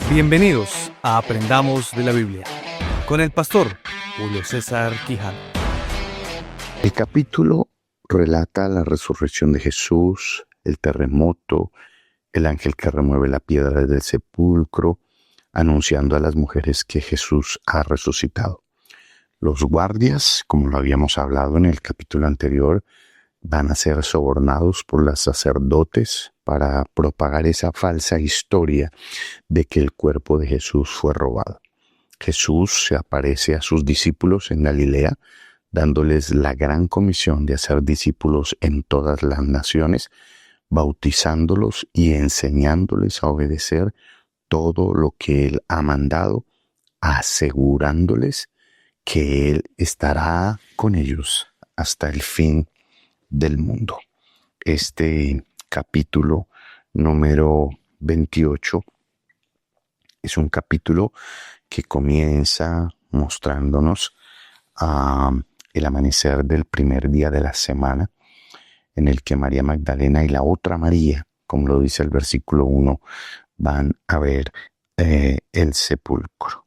Bienvenidos a Aprendamos de la Biblia con el pastor Julio César Quijano. El capítulo relata la resurrección de Jesús, el terremoto, el ángel que remueve la piedra del sepulcro, anunciando a las mujeres que Jesús ha resucitado. Los guardias, como lo habíamos hablado en el capítulo anterior, van a ser sobornados por los sacerdotes para propagar esa falsa historia de que el cuerpo de Jesús fue robado. Jesús se aparece a sus discípulos en Galilea, dándoles la gran comisión de hacer discípulos en todas las naciones, bautizándolos y enseñándoles a obedecer todo lo que Él ha mandado, asegurándoles que Él estará con ellos hasta el fin del mundo. Este capítulo número 28 es un capítulo que comienza mostrándonos el amanecer del primer día de la semana, en el que María Magdalena y la otra María, como lo dice el versículo 1, van a ver el sepulcro.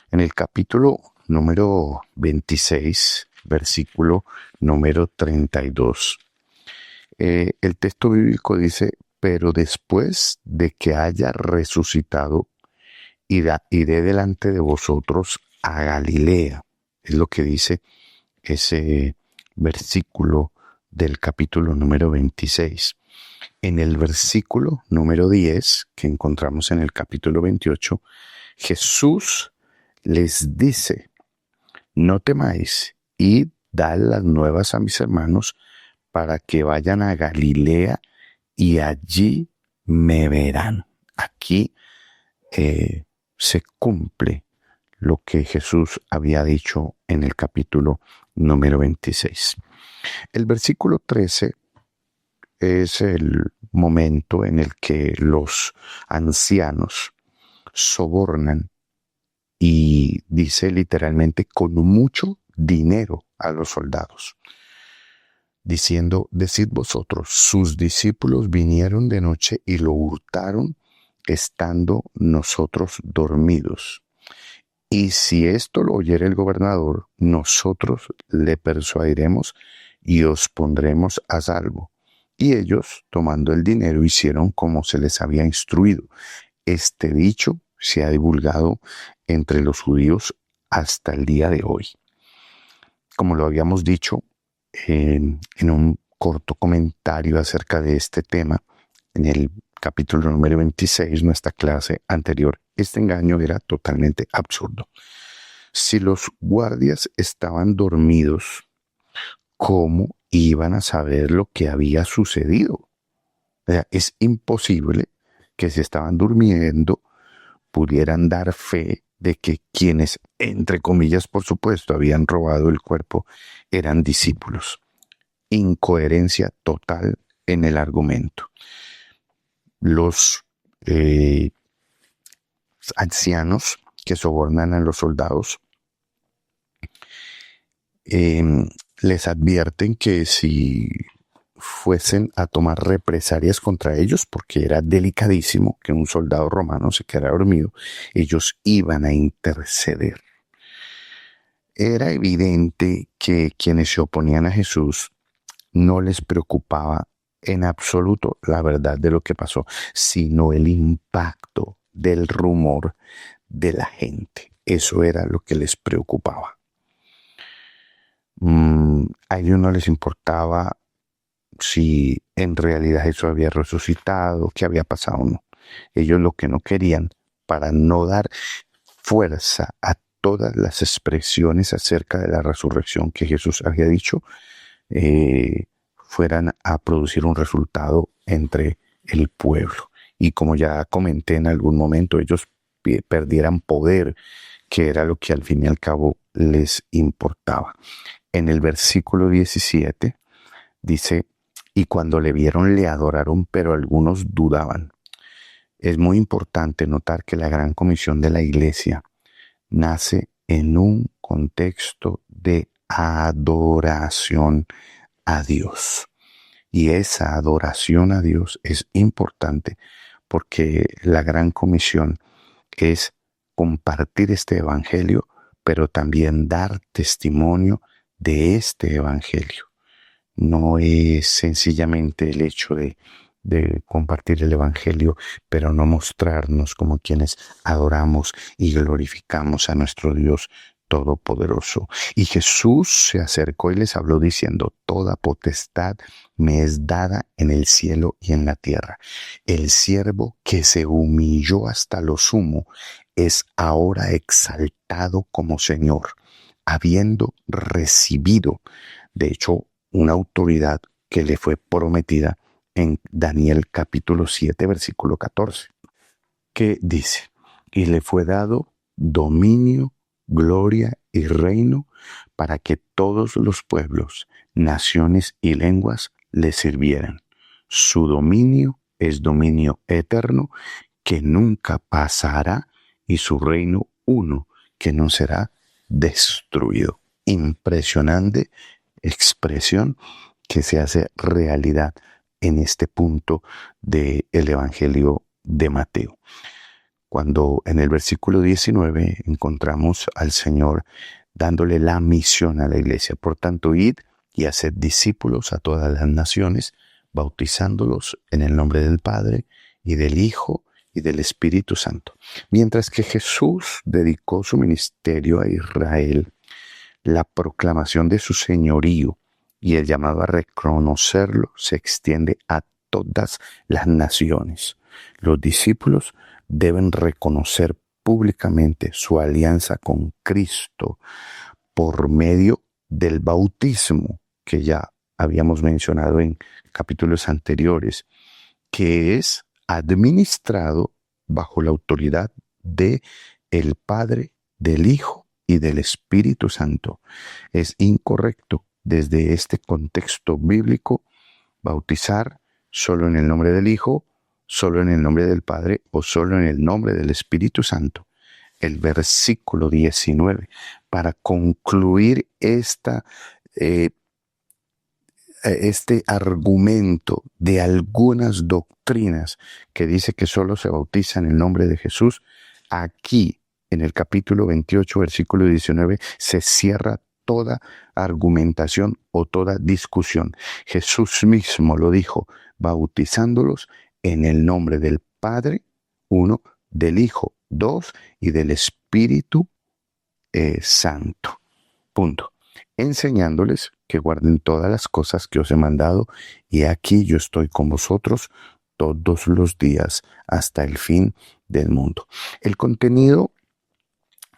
En el capítulo número 26, versículo número 32, el texto bíblico dice: pero después de que haya resucitado, iré delante de vosotros a Galilea. Es lo que dice ese versículo del capítulo número 26. En el versículo número 10, que encontramos en el capítulo 28, Jesús les dice: no temáis, id, dad las nuevas a mis hermanos para que vayan a Galilea y allí me verán. Aquí se cumple lo que Jesús había dicho en el capítulo número 26. El versículo 13 es el momento en el que los ancianos sobornan y dice literalmente con mucho dinero a los soldados, diciendo: decid vosotros, sus discípulos vinieron de noche y lo hurtaron estando nosotros dormidos. Y si esto lo oyere el gobernador, nosotros le persuadiremos y os pondremos a salvo. Y ellos, tomando el dinero, hicieron como se les había instruido. Este dicho se ha divulgado entre los judíos hasta el día de hoy. Como lo habíamos dicho en un corto comentario acerca de este tema, en el capítulo número 26, nuestra clase anterior, este engaño era totalmente absurdo. Si los guardias estaban dormidos, ¿cómo iban a saber lo que había sucedido? O sea, es imposible que si estaban durmiendo pudieran dar fe de que quienes, entre comillas, por supuesto, habían robado el cuerpo eran discípulos. Incoherencia total en el argumento. Los ancianos que sobornan a los soldados les advierten que si fuesen a tomar represalias contra ellos, porque era delicadísimo que un soldado romano se quedara dormido, ellos iban a interceder. Era evidente que quienes se oponían a Jesús no les preocupaba en absoluto la verdad de lo que pasó, sino el impacto del rumor de la gente. Eso era lo que les preocupaba. A ellos no les importaba si en realidad Jesús había resucitado, qué había pasado o no. Ellos lo que no querían, para no dar fuerza a todas las expresiones acerca de la resurrección que Jesús había dicho, fueran a producir un resultado entre el pueblo. Y como ya comenté en algún momento, ellos perdieran poder, que era lo que al fin y al cabo les importaba. En el versículo 17 dice: y cuando le vieron le adoraron, pero algunos dudaban. Es muy importante notar que la gran comisión de la iglesia nace en un contexto de adoración a Dios. Y esa adoración a Dios es importante porque la gran comisión es compartir este evangelio, pero también dar testimonio de este evangelio. No es sencillamente el hecho de compartir el evangelio, pero no mostrarnos como quienes adoramos y glorificamos a nuestro Dios Todopoderoso. Y Jesús se acercó y les habló diciendo: toda potestad me es dada en el cielo y en la tierra. El siervo que se humilló hasta lo sumo es ahora exaltado como Señor, habiendo recibido, de hecho, una autoridad que le fue prometida en Daniel capítulo 7, versículo 14, que dice: y le fue dado dominio, gloria y reino para que todos los pueblos, naciones y lenguas le sirvieran. Su dominio es dominio eterno que nunca pasará, y su reino uno que no será destruido. Impresionante expresión que se hace realidad en este punto del Evangelio de Mateo. Cuando en el versículo 19 encontramos al Señor dándole la misión a la iglesia: por tanto, id y haced discípulos a todas las naciones, bautizándolos en el nombre del Padre y del Hijo y del Espíritu Santo. Mientras que Jesús dedicó su ministerio a Israel, la proclamación de su señorío y el llamado a reconocerlo se extiende a todas las naciones. Los discípulos deben reconocer públicamente su alianza con Cristo por medio del bautismo, que ya habíamos mencionado en capítulos anteriores, que es administrado bajo la autoridad de el Padre, del Hijo y del Espíritu Santo. Es incorrecto desde este contexto bíblico bautizar solo en el nombre del Hijo, solo en el nombre del Padre o solo en el nombre del Espíritu Santo. El versículo 19, para concluir este argumento de algunas doctrinas que dice que solo se bautiza en el nombre de Jesús, aquí en el capítulo 28, versículo 19, se cierra toda argumentación o toda discusión. Jesús mismo lo dijo, bautizándolos en el nombre del Padre, 1, del Hijo, 2, y del Espíritu Santo. Punto. Enseñándoles que guarden todas las cosas que os he mandado, y aquí yo estoy con vosotros todos los días hasta el fin del mundo. El contenido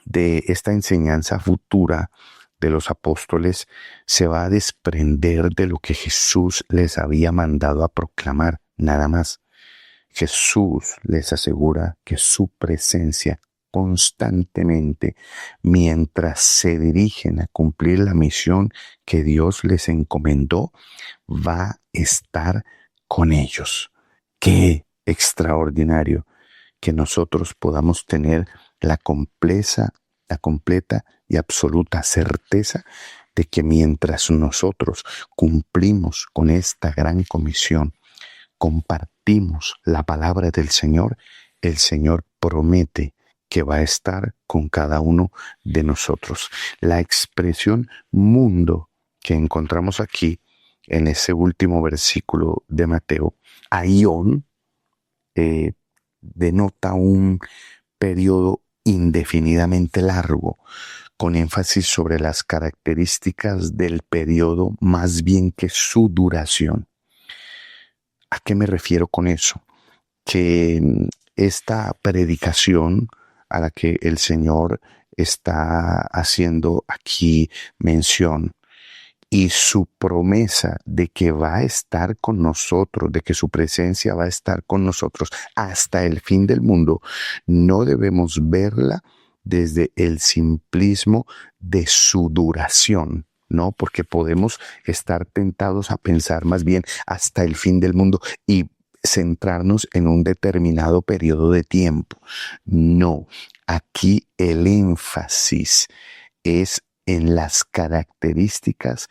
de esta enseñanza futura de los apóstoles se va a desprender de lo que Jesús les había mandado a proclamar, nada más. Jesús les asegura que su presencia constantemente, mientras se dirigen a cumplir la misión que Dios les encomendó, va a estar con ellos. ¡Qué extraordinario que nosotros podamos tener la completa y absoluta certeza de que mientras nosotros cumplimos con esta gran comisión, compartimos la palabra del Señor, el Señor promete que va a estar con cada uno de nosotros. La expresión mundo que encontramos aquí en ese último versículo de Mateo, aion, denota un periodo indefinidamente largo, con énfasis sobre las características del periodo más bien que su duración. ¿A qué me refiero con eso? Que esta predicación a la que el Señor está haciendo aquí mención, y su promesa de que va a estar con nosotros, de que su presencia va a estar con nosotros hasta el fin del mundo, no debemos verla desde el simplismo de su duración, ¿no? Porque podemos estar tentados a pensar más bien hasta el fin del mundo y centrarnos en un determinado periodo de tiempo. No, aquí el énfasis es en las características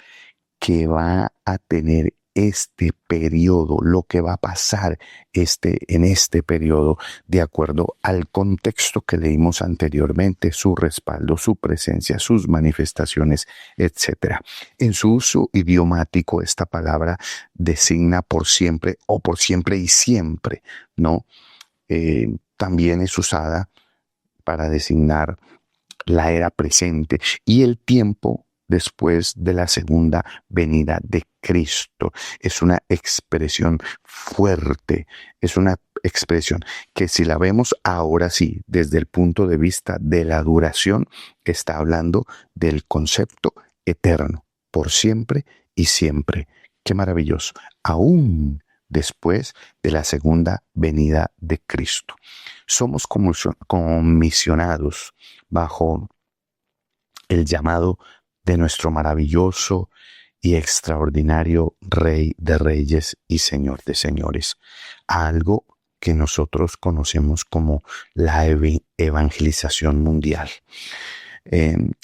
que va a tener este periodo, lo que va a pasar en este periodo, de acuerdo al contexto que leímos anteriormente, su respaldo, su presencia, sus manifestaciones, etc. En su uso idiomático, esta palabra designa por siempre o por siempre y siempre, ¿no? También es usada para designar la era presente y el tiempo después de la segunda venida de Cristo. Es una expresión fuerte, es una expresión que si la vemos ahora sí, desde el punto de vista de la duración, está hablando del concepto eterno, por siempre y siempre. Qué maravilloso. Aún después de la segunda venida de Cristo. Somos comisionados bajo el llamado de nuestro maravilloso y extraordinario Rey de Reyes y Señor de Señores, a algo que nosotros conocemos como la evangelización mundial.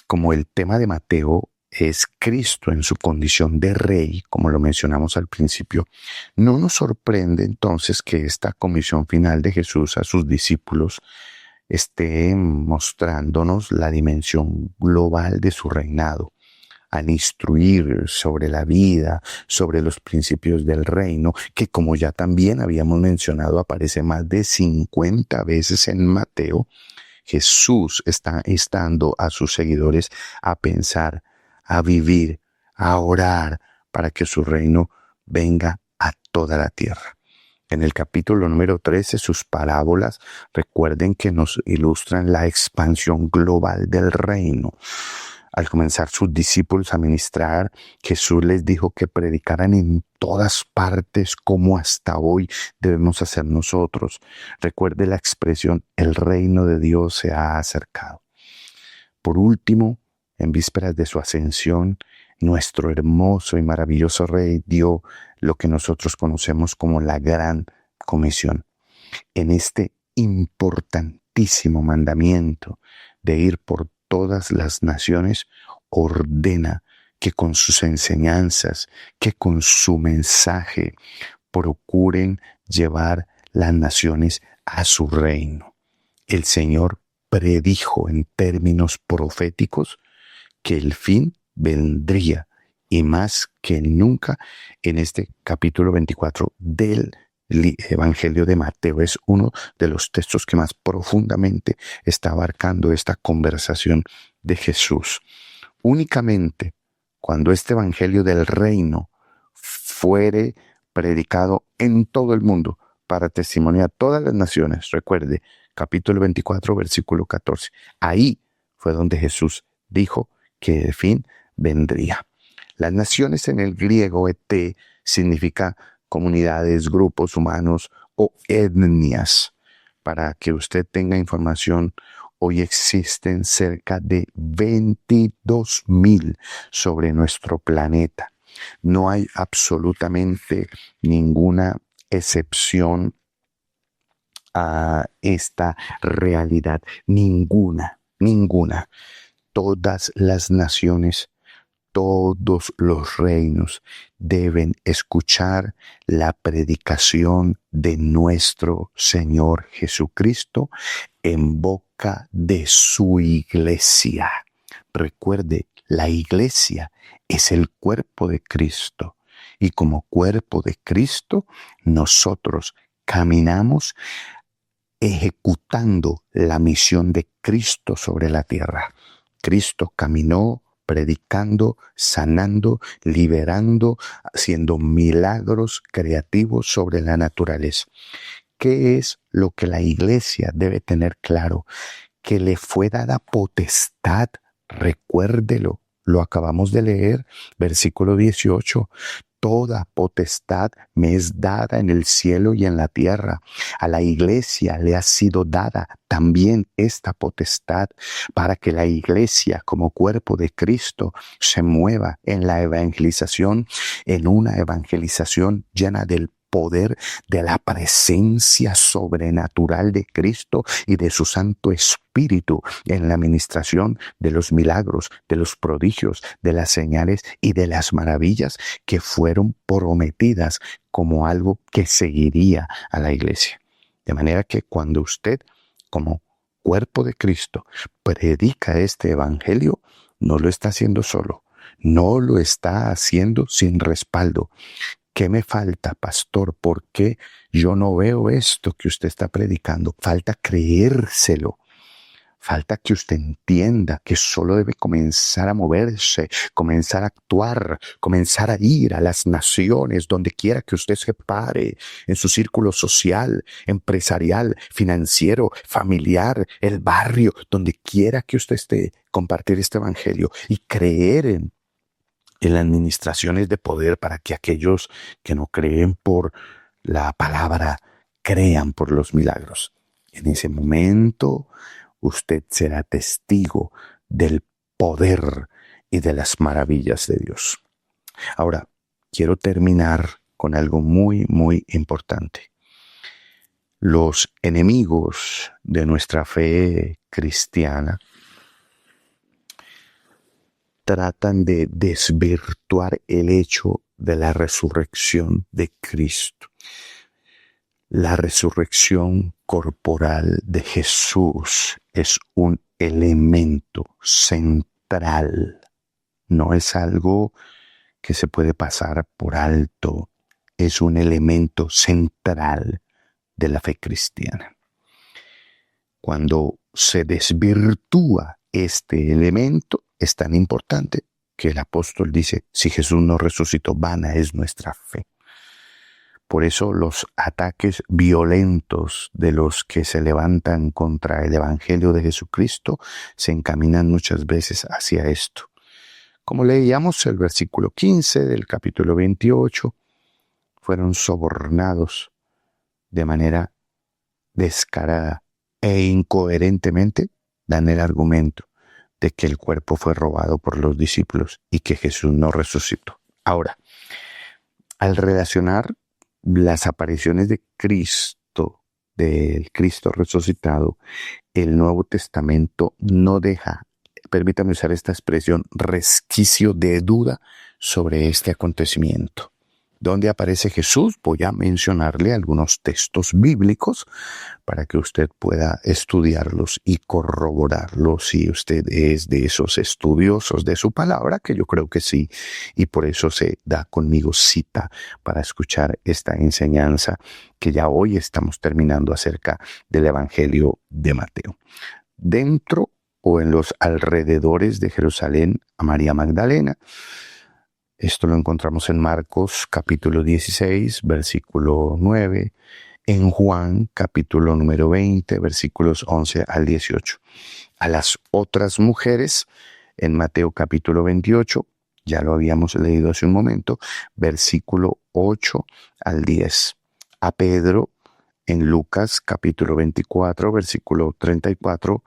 Como el tema de Mateo es Cristo en su condición de rey, como lo mencionamos al principio, no nos sorprende entonces que esta comisión final de Jesús a sus discípulos esté mostrándonos la dimensión global de su reinado, al instruir sobre la vida, sobre los principios del reino, que como ya también habíamos mencionado, aparece más de 50 veces en Mateo. Jesús está instando a sus seguidores a pensar, a vivir, a orar para que su reino venga a toda la tierra. En el capítulo número 13, sus parábolas, recuerden que nos ilustran la expansión global del reino. Al comenzar sus discípulos a ministrar, Jesús les dijo que predicaran en todas partes como hasta hoy debemos hacer nosotros. Recuerde la expresión, el reino de Dios se ha acercado. Por último, en vísperas de su ascensión, nuestro hermoso y maravilloso Rey dio lo que nosotros conocemos como la Gran Comisión. En este importantísimo mandamiento de ir por todas las naciones, ordena que con sus enseñanzas, que con su mensaje, procuren llevar las naciones a su reino. El Señor predijo en términos proféticos que el fin vendría, y más que nunca en este capítulo 24 del Evangelio de Mateo. Es uno de los textos que más profundamente está abarcando esta conversación de Jesús. Únicamente cuando este Evangelio del reino fuere predicado en todo el mundo para testimoniar a todas las naciones, recuerde, capítulo 24, versículo 14, ahí fue donde Jesús dijo que el fin vendría. Las naciones en el griego ete significa comunidades, grupos humanos o etnias. Para que usted tenga información, hoy existen cerca de 22,000 sobre nuestro planeta. No hay absolutamente ninguna excepción a esta realidad. Ninguna. Todas las naciones, todos los reinos deben escuchar la predicación de nuestro Señor Jesucristo en boca de su iglesia. Recuerde, la iglesia es el cuerpo de Cristo y como cuerpo de Cristo nosotros caminamos ejecutando la misión de Cristo sobre la tierra. Cristo caminó predicando, sanando, liberando, haciendo milagros creativos sobre la naturaleza. ¿Qué es lo que la iglesia debe tener claro? Que le fue dada potestad, recuérdelo, lo acabamos de leer, versículo 18. Toda potestad me es dada en el cielo y en la tierra. A la iglesia le ha sido dada también esta potestad para que la iglesia como cuerpo de Cristo se mueva en la evangelización, en una evangelización llena del poder de la presencia sobrenatural de Cristo y de su Santo Espíritu en la administración de los milagros, de los prodigios, de las señales y de las maravillas que fueron prometidas como algo que seguiría a la iglesia. De manera que cuando usted, como cuerpo de Cristo, predica este evangelio, no lo está haciendo solo, no lo está haciendo sin respaldo. ¿Qué me falta, pastor? ¿Por qué yo no veo esto que usted está predicando? Falta creérselo. Falta que usted entienda que solo debe comenzar a moverse, comenzar a actuar, comenzar a ir a las naciones, donde quiera que usted se pare, en su círculo social, empresarial, financiero, familiar, el barrio, donde quiera que usted esté, compartir este evangelio y creer en administraciones de poder para que aquellos que no creen por la palabra crean por los milagros. En ese momento usted será testigo del poder y de las maravillas de Dios. Ahora, quiero terminar con algo muy, muy importante. Los enemigos de nuestra fe cristiana tratan de desvirtuar el hecho de la resurrección de Cristo. La resurrección corporal de Jesús es un elemento central. No es algo que se puede pasar por alto. Es un elemento central de la fe cristiana. Cuando se desvirtúa este elemento, es tan importante que el apóstol dice, si Jesús no resucitó, vana es nuestra fe. Por eso los ataques violentos de los que se levantan contra el Evangelio de Jesucristo se encaminan muchas veces hacia esto. Como leíamos el versículo 15 del capítulo 28, fueron sobornados de manera descarada e incoherentemente, dan el argumento de que el cuerpo fue robado por los discípulos y que Jesús no resucitó. Ahora, al relacionar las apariciones de Cristo, del Cristo resucitado, el Nuevo Testamento no deja, permítame usar esta expresión, resquicio de duda sobre este acontecimiento. ¿Dónde aparece Jesús? Voy a mencionarle algunos textos bíblicos para que usted pueda estudiarlos y corroborarlos si usted es de esos estudiosos de su palabra, que yo creo que sí, y por eso se da conmigo cita para escuchar esta enseñanza que ya hoy estamos terminando acerca del Evangelio de Mateo. Dentro o en los alrededores de Jerusalén, a María Magdalena. Esto lo encontramos en Marcos capítulo 16, versículo 9, en Juan capítulo número 20, versículos 11 al 18. A las otras mujeres en Mateo capítulo 28, ya lo habíamos leído hace un momento, versículo 8 al 10. A Pedro en Lucas capítulo 24, versículo 34,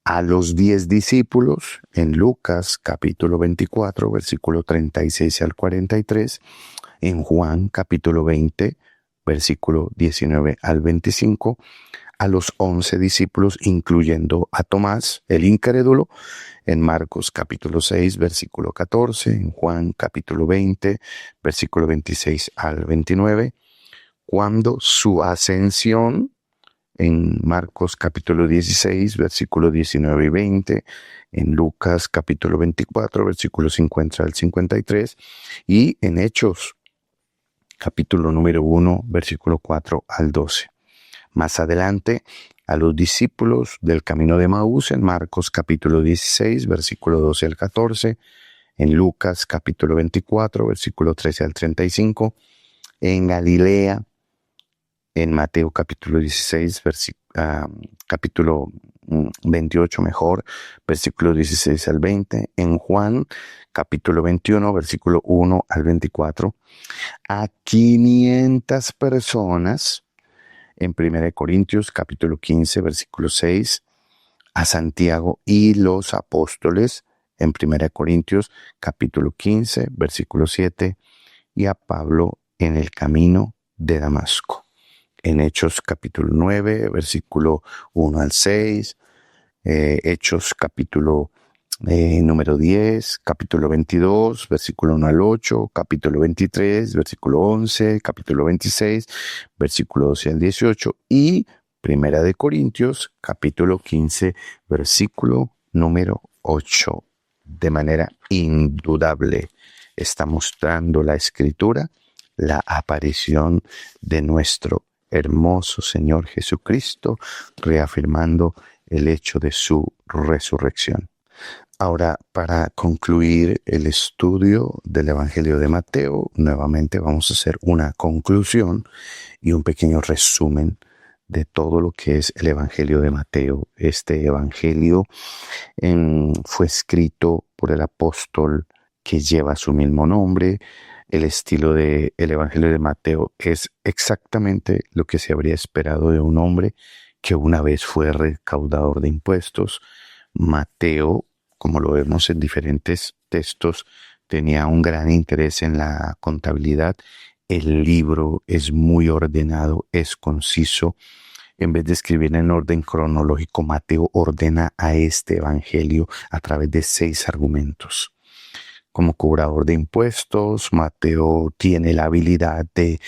a los 10 discípulos en Lucas capítulo 24, versículo 36 al 43, en Juan capítulo 20, versículo 19 al 25, a los 11 discípulos, incluyendo a Tomás, el incrédulo, en Marcos capítulo 6, versículo 14, en Juan capítulo 20, versículo 26 al 29, cuando su ascensión, en Marcos capítulo 16, versículo 19 y 20, en Lucas capítulo 24, versículo 50 al 53, y en Hechos capítulo número 1, versículo 4 al 12. Más adelante, a los discípulos del camino de Maús, en Marcos capítulo 16, versículo 12 al 14, en Lucas capítulo 24, versículo 13 al 35, en Galilea, en Mateo capítulo 16, capítulo 28 mejor, versículo 16 al 20, en Juan capítulo 21, versículo 1 al 24, a 500 personas, en 1 Corintios capítulo 15, versículo 6, a Santiago y los apóstoles, en 1 Corintios capítulo 15, versículo 7, y a Pablo en el camino de Damasco. En Hechos capítulo 9, versículo 1 al 6, Hechos capítulo número 10, capítulo 22, versículo 1 al 8, capítulo 23, versículo 11, capítulo 26, versículo 12 al 18 y Primera de Corintios, capítulo 15, versículo número 8. De manera indudable está mostrando la Escritura la aparición de nuestro hermoso Señor Jesucristo, reafirmando el hecho de su resurrección. Ahora, para concluir el estudio del Evangelio de Mateo, nuevamente vamos a hacer una conclusión y un pequeño resumen de todo lo que es el Evangelio de Mateo. Este Evangelio fue escrito por el apóstol que lleva su mismo nombre. El estilo del Evangelio de Mateo es exactamente lo que se habría esperado de un hombre que una vez fue recaudador de impuestos. Mateo, como lo vemos en diferentes textos, tenía un gran interés en la contabilidad. El libro es muy ordenado, es conciso. En vez de escribir en orden cronológico, Mateo ordena a este evangelio a través de 6 argumentos. Como cobrador de impuestos, Mateo tiene la habilidad de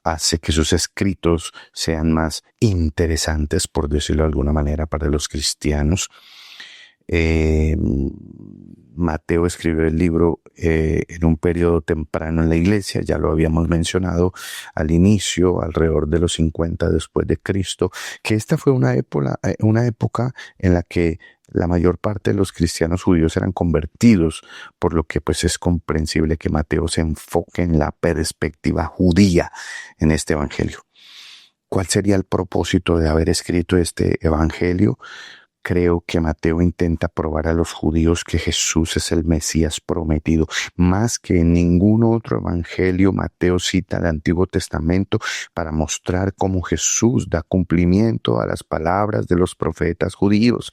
hace que sus escritos sean más interesantes, por decirlo de alguna manera, para los cristianos. Mateo escribió el libro en un periodo temprano en la iglesia, ya lo habíamos mencionado al inicio, alrededor de los 50 después de Cristo, que esta fue una época en la que la mayor parte de los cristianos judíos eran convertidos, por lo que pues es comprensible que Mateo se enfoque en la perspectiva judía en este evangelio. ¿Cuál sería el propósito de haber escrito este evangelio? Creo que Mateo intenta probar a los judíos que Jesús es el Mesías prometido. Más que en ningún otro evangelio, Mateo cita el Antiguo Testamento para mostrar cómo Jesús da cumplimiento a las palabras de los profetas judíos.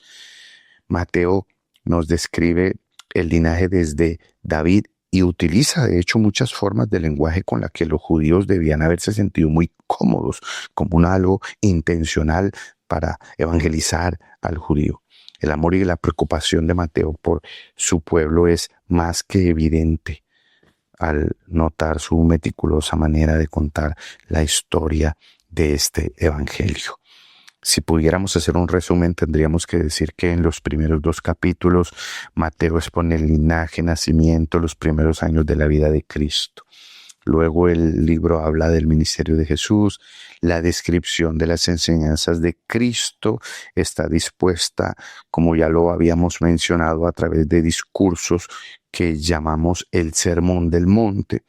Mateo nos describe el linaje desde David y utiliza de hecho muchas formas de lenguaje con las que los judíos debían haberse sentido muy cómodos, como algo intencional para evangelizar al judío. El amor y la preocupación de Mateo por su pueblo es más que evidente al notar su meticulosa manera de contar la historia de este evangelio. Si pudiéramos hacer un resumen, tendríamos que decir que en los primeros 2 capítulos, Mateo expone el linaje, nacimiento, los primeros años de la vida de Cristo. Luego el libro habla del ministerio de Jesús, la descripción de las enseñanzas de Cristo está dispuesta, como ya lo habíamos mencionado, a través de discursos que llamamos el Sermón del Monte.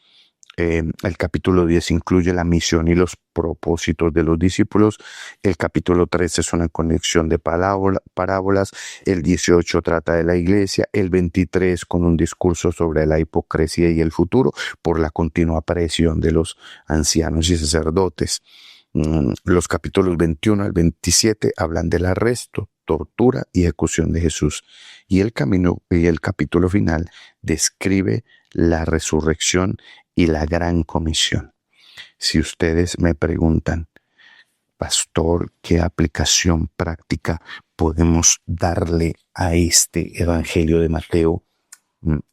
El capítulo 10 incluye la misión y los propósitos de los discípulos. El capítulo 13 es una conexión de parábolas. El 18 trata de la iglesia. El 23 con un discurso sobre la hipocresía y el futuro por la continua presión de los ancianos y sacerdotes. Los capítulos 21 al 27 hablan del arresto, tortura y ejecución de Jesús. Y el capítulo final describe la resurrección y la gran comisión. Si ustedes me preguntan, pastor, ¿qué aplicación práctica podemos darle a este evangelio de Mateo?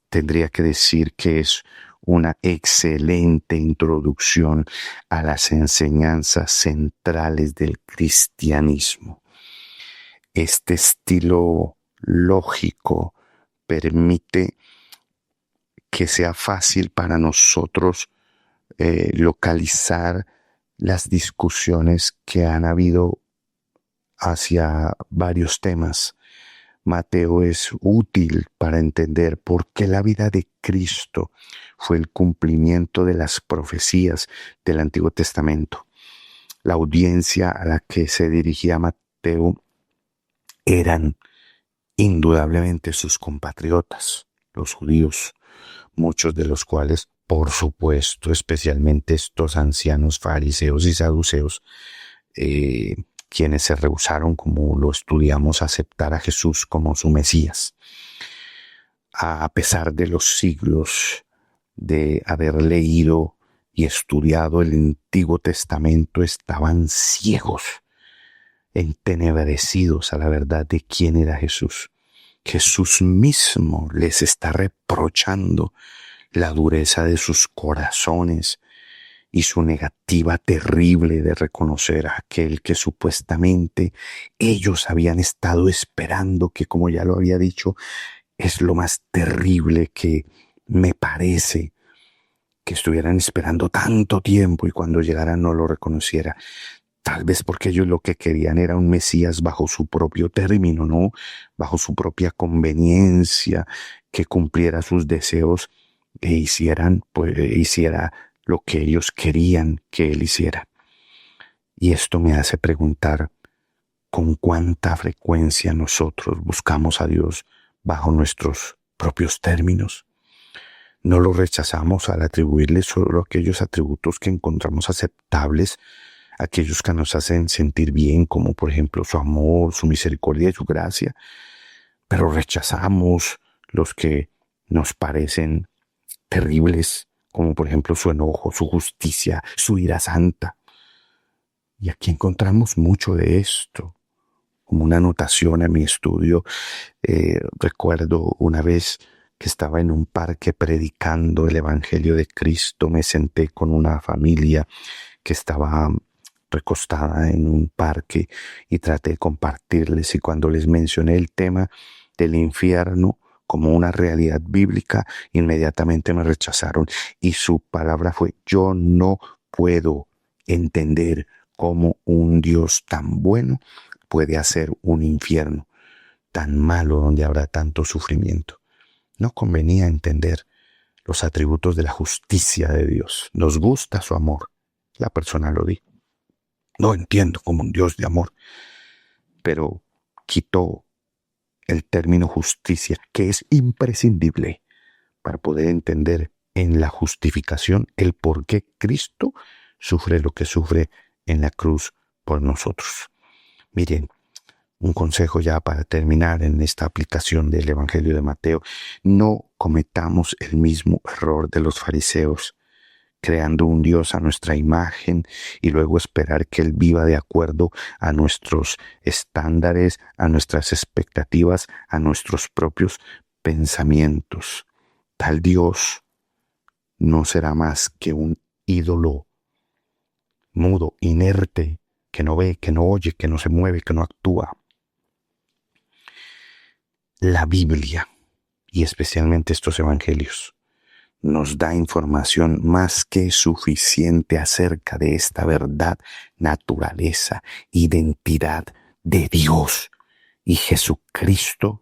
Tendría que decir que es una excelente introducción a las enseñanzas centrales del cristianismo. Este estilo lógico permite que sea fácil para nosotros localizar las discusiones que han habido hacia varios temas. Mateo es útil para entender por qué la vida de Cristo fue el cumplimiento de las profecías del Antiguo Testamento. La audiencia a la que se dirigía Mateo eran indudablemente sus compatriotas, los judíos, muchos de los cuales, por supuesto, especialmente estos ancianos fariseos y saduceos, quienes se rehusaron, como lo estudiamos, a aceptar a Jesús como su Mesías. A pesar de los siglos de haber leído y estudiado el Antiguo Testamento estaban ciegos, entenebrecidos a la verdad de quién era Jesús. Jesús mismo les está reprochando la dureza de sus corazones y su negativa terrible de reconocer a aquel que supuestamente ellos habían estado esperando, que como ya lo había dicho, es lo más terrible que me parece, que estuvieran esperando tanto tiempo y cuando llegara no lo reconociera. Tal vez porque ellos lo que querían era un Mesías bajo su propio término, ¿no? Bajo su propia conveniencia, que cumpliera sus deseos e hiciera lo que ellos querían que él hiciera. Y esto me hace preguntar con cuánta frecuencia nosotros buscamos a Dios bajo nuestros propios términos. No lo rechazamos al atribuirle solo aquellos atributos que encontramos aceptables, aquellos que nos hacen sentir bien, como por ejemplo su amor, su misericordia y su gracia, pero rechazamos los que nos parecen terribles, como por ejemplo su enojo, su justicia, su ira santa. Y aquí encontramos mucho de esto. Como una anotación a mi estudio, recuerdo una vez que estaba en un parque predicando el Evangelio de Cristo. Me senté con una familia que estaba recostada en un parque y traté de compartirles, y cuando les mencioné el tema del infierno como una realidad bíblica, inmediatamente me rechazaron y su palabra fue: yo no puedo entender cómo un Dios tan bueno puede hacer un infierno tan malo donde habrá tanto sufrimiento. No convenía entender los atributos de la justicia de Dios. Nos gusta su amor. La persona lo dijo. No entiendo como un Dios de amor, pero quitó el término justicia, que es imprescindible para poder entender en la justificación el por qué Cristo sufre lo que sufre en la cruz por nosotros. Miren, un consejo ya para terminar en esta aplicación del Evangelio de Mateo: no cometamos el mismo error de los fariseos, creando un Dios a nuestra imagen y luego esperar que Él viva de acuerdo a nuestros estándares, a nuestras expectativas, a nuestros propios pensamientos. Tal Dios no será más que un ídolo mudo, inerte, que no ve, que no oye, que no se mueve, que no actúa. La Biblia, y especialmente estos evangelios, nos da información más que suficiente acerca de esta verdad, naturaleza, identidad de Dios y Jesucristo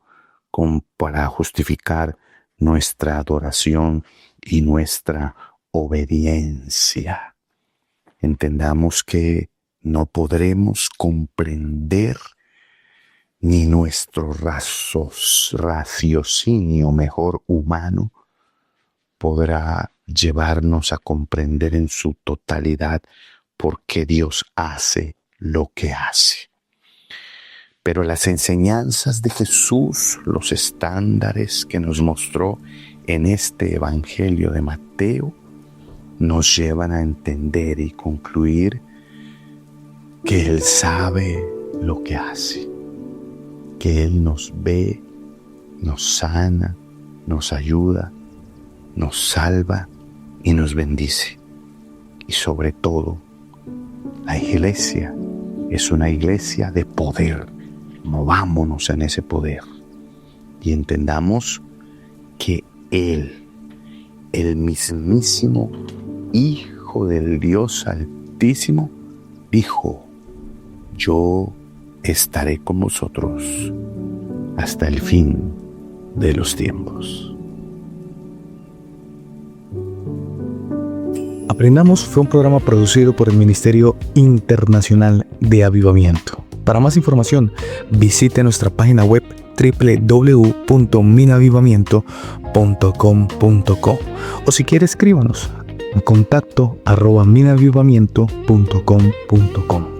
para justificar nuestra adoración y nuestra obediencia. Entendamos que no podremos comprender, ni nuestro raciocinio mejor humano podrá llevarnos a comprender en su totalidad por qué Dios hace lo que hace. Pero las enseñanzas de Jesús, los estándares que nos mostró en este Evangelio de Mateo, nos llevan a entender y concluir que Él sabe lo que hace, que Él nos ve, nos sana, nos ayuda, nos salva y nos bendice. Y sobre todo, la iglesia es una iglesia de poder. Movámonos en ese poder y entendamos que Él, el mismísimo Hijo del Dios Altísimo, dijo: yo estaré con vosotros hasta el fin de los tiempos. Aprendamos fue un programa producido por el Ministerio Internacional de Avivamiento. Para más información, visite nuestra página web www.minavivamiento.com.co o si quiere escríbanos a contacto@minavivamiento.com.co.